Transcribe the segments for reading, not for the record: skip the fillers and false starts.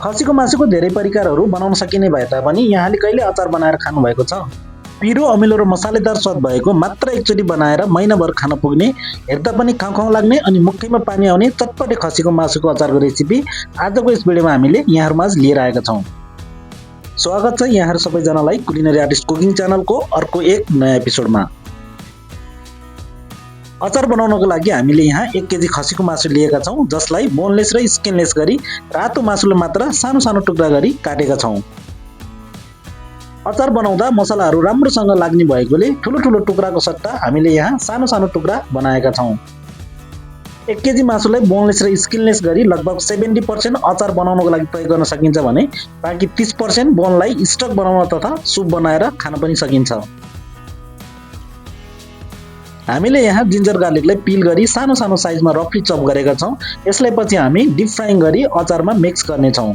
खसीको मासुको धेरै परिकारहरू बनाउन सकिने भए तापनि यहाँले कहिले अचार बनाएर खानु भएको छ? पिरो, अमिलो र मसालेदार स्वाद भएको मात्र एकचोटि बनाएर महिनाभर खान पुग्ने, हेर्दा पनि खाउँ खाउँ लाग्ने अनि मुखैमा पानी आउने चटपटे खसीको मासुको अचारको रेसिपी आजको यस भिडियोमा हामीले यहाँहरूमाझ लिएर आएका छौँ। स्वागत छ यहाँहरू सबैजनालाई कुलिनरी आर्टिस्ट कुकिङ च्यानलको अर्को एक नयाँ एपिसोडमा। अचार बनाउनको लागि हामीले यहाँ 1 केजी खसीको मासु लिएका छौँ, जसलाई बोनलेस र स्किनलेस गरी रातो मासुले मात्र सानो सानो टुक्रा गरी काटेका छौँ। अचार बनाउँदा मसलाहरू राम्रोसँग लाग्ने भएकोले ठुलो ठुलो टुक्राको सट्टा हामीले यहाँ सानो सानो टुक्रा बनाएका छौँ। 1 केजी मासुलाई बोनलेस र स्किनलेस गरी लगभग 70% अचार बनाउनको लागि प्रयोग गर्न सकिन्छ भने बाँकी 30% बोनलाई स्टक बनाउन तथा सुप बनाएर खान पनि सकिन्छ। हामीले यहाँ जिन्जर गार्लिकलाई पिल गरी सानो सानो साइजमा रफली चप गरेका छौँ। यसलाई पछि हामी डिप फ्राइङ गरी अचारमा मिक्स गर्नेछौँ।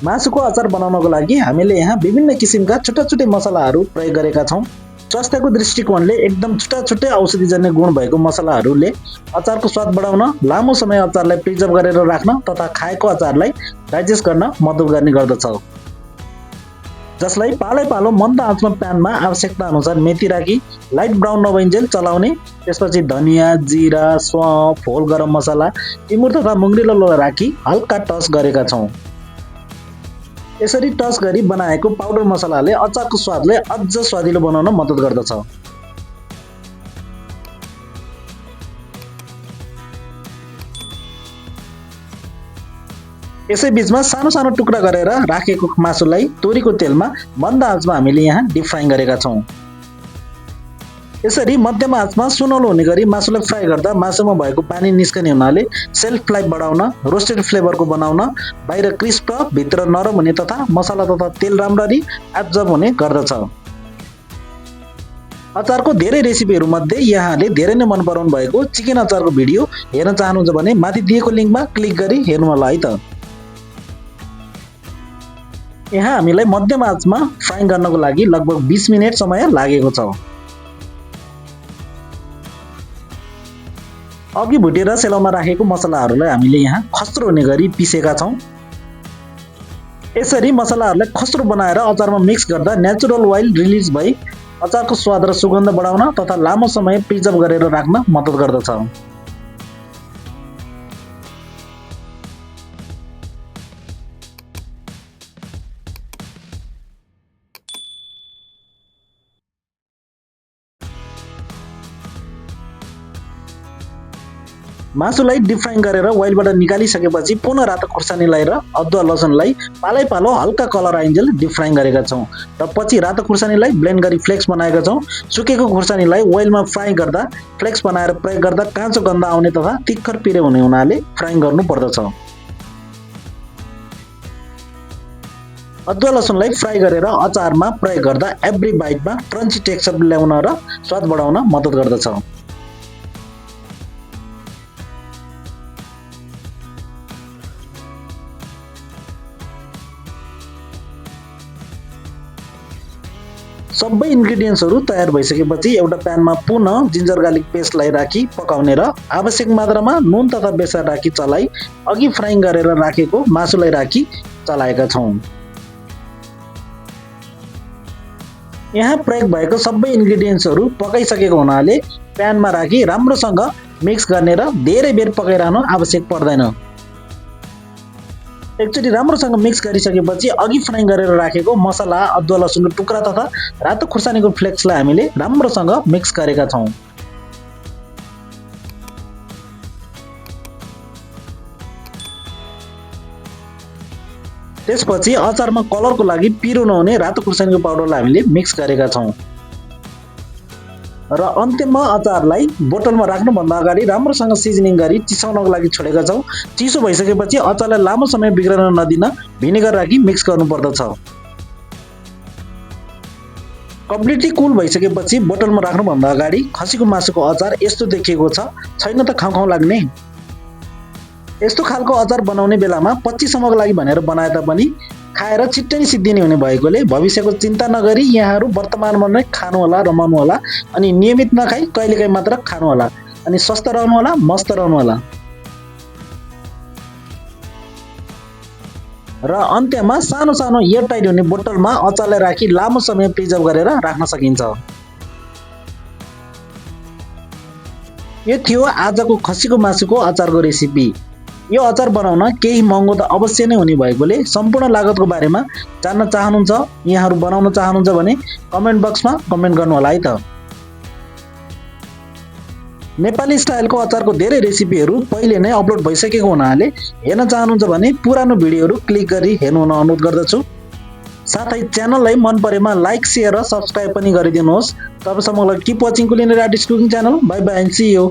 मासुको अचार बनाउनको लागि हामीले यहाँ विभिन्न किसिमका छुट्टा छुट्टै मसलाहरू प्रयोग गरेका छौँ। स्वास्थ्यको दृष्टिकोणले एकदम छुट्टा छुट्टै औषधिजन्य गुण भएको मसलाहरूले अचारको स्वाद बढाउन, लामो समय अचारलाई प्रिजर्भ गरेर राख्न तथा खाएको अचारलाई डाइजेस्ट गर्न मद्दत गर्ने गर्दछ। जसलाई पालै पालो मन्द आँचमा प्यानमा आवश्यकता अनुसार मेथी राखी लाइट ब्राउन नभइन्जेल चलाउने, त्यसपछि धनिया, जिरा, सौंफ, होल गरम मसला, टिमुर तथा मुङ्ग्रिलो राखी हल्का टच गरेका छौँ। यसरी टच गरी बनाएको पाउडर मसलाले अचारको स्वादलाई अझ स्वादिलो बनाउन मद्दत गर्दछ। यसै बीचमा सानो सानो टुक्रा गरेर राखेको मासुलाई तोरीको तेलमा मन्द आँचमा हामीले यहाँ डिप फ्राइङ गरेका छौँ। यसरी मध्यम आँचमा सुनौलो हुने गरी मासुलाई फ्राई गर्दा मासुमा भएको पानी निस्कने हुनाले सेल्फ लाइफ बढाउन, रोस्टेड फ्लेभरको बनाउन, बाहिर क्रिस्प भित्र नरम हुने तथा मसला तथा तेल राम्ररी एब्जर्ब हुने गर्दछ। अचारको धेरै रेसिपीहरू मध्ये यहाँले धेरै नै मन पराउनु भएको चिकन अचारको भिडियो हेर्न चाहनुहुन्छ भने माथि दिएको लिङ्कमा क्लिक गरी हेर्नु होला है त। यहाँ हामीलाई मध्यम आँचमा फ्राई गर्नको लागि लगभग 20 मिनेट समय लागेको छ। अघि भुटेर सेलाउन राखेको मसलाहरूलाई हामीले यहाँ खस्रो हुने गरी पिसेका छौँ। यसरी मसलाहरूलाई खस्रो बनाएर अचारमा मिक्स गर्दा नेचुरल ओइल रिलिज भई अचारको स्वाद र सुगन्ध बढाउन तथा लामो समय प्रिजर्भ गरेर राख्न मद्दत गर्दछ। मासुलाई डिप फ्राइङ गरेर ओइलबाट निकालिसकेपछि पुनः रातो खुर्सानीलाई र अदुवा लसुनलाई पालै पालो हल्का कलर आइन्जेल डिप फ्राइङ गरेका छौँ र पछि रातो खुर्सानीलाई ब्लेन्ड गरी फ्लेक्स बनाएका छौँ। सुकेको खुर्सानीलाई ओइलमा फ्राई गर्दा फ्लेक्स बनाएर प्रयोग गर्दा काँचो गन्ध आउने तथा तिखर पिरे हुने हुनाले फ्राइङ गर्नु पर्दछ। अदुवा लसुनलाई फ्राई गरेर अचारमा प्रयोग गर्दा एभ्री बाइटमा क्रन्ची टेक्सचर ल्याउन र स्वाद बढाउन मद्दत गर्दछ। सबै इन्ग्रेडियन्ट्सहरू तयार भइसकेपछि एउटा प्यानमा पुनः जिन्जर गार्लिक पेस्टलाई राखी पकाउने र आवश्यक मात्रामा नुन तथा बेसार राखी चलाई अघि फ्राइङ गरेर राखेको मासुलाई राखी चलाएका छौँ। यहाँ प्रयोग भएको सबै इन्ग्रेडियन्ट्सहरू पकाइसकेको हुनाले प्यानमा राखी राम्रोसँग मिक्स गर्ने र धेरै बेर पकाइरहनु आवश्यक पर्दैन। एकचोटि राम्रोसँग मिक्स गरिसकेपछि अघि फ्राई गरेर राखेको मसला, अदुवा लसुनको टुक्रा तथा रातो खुर्सानीको फ्लेक्सलाई हामीले राम्रोसँग मिक्स गरेका छौँ। त्यसपछि अचारमा कलरको लागि पिरो नहुने रातो खुर्सानीको पाउडरलाई हामीले मिक्स गरेका छौँ र अन्त्यमा अचारलाई बोतलमा राख्नुभन्दा अगाडि राम्रोसँग सिजनिङ गरी चिसाउनको लागि छोडेका छौँ। चिसो भइसकेपछि अचारलाई लामो समय बिग्रन नदिन भिनेगर राखी मिक्स गर्नुपर्दछ। कम्प्लिटली कुल भइसकेपछि बोतलमा राख्नुभन्दा अगाडि खसीको मासुको अचार यस्तो देखिएको छ, छैन त खाउँ खाउँ लाग्ने। यस्तो खालको अचार बनाउने बेलामा 25 सम्मको लागि भनेर बनाए तापनि खाएर छिट्टै नै सिद्धिने हुने भएकोले भविष्यको चिन्ता नगरी यहाँहरू वर्तमानमा नै खानु होला, रमाउनु होला अनि नियमित नखाई कहिलेकाहीँ मात्र खानु होला अनि स्वस्थ रहनु होला, मस्त रहनु होला। र अन्त्यमा सानो सानो एयरटाइट हुने बोतलमा अचारलाई राखी लामो समय प्रिजर्भ गरेर राख्न सकिन्छ। यो थियो आजको खसीको मासुको अचारको रेसिपी। यो अचार बनाउन केही महँगो त अवश्य नै हुने भएकोले सम्पूर्ण लागतको बारेमा जान्न चाहनुहुन्छ, यहाँहरू बनाउन चाहनुहुन्छ भने कमेन्ट बक्समा कमेन्ट गर्नु होला है त। नेपाली स्टाइलको अचारको धेरै रेसिपीहरू पहिले नै अपलोड भइसकेको हुनाले हेर्न चाहनुहुन्छ भने पुरानो भिडियोहरू क्लिक गरी हेर्नु हुन अनुरोध गर्दछु। साथै च्यानललाई मन परेमा लाइक, शेयर र सब्स्क्राइब पनि गरिदिनुहोस्। तबसम्मलाई keep watching culinary artist cooking channel. Bye bye and see you.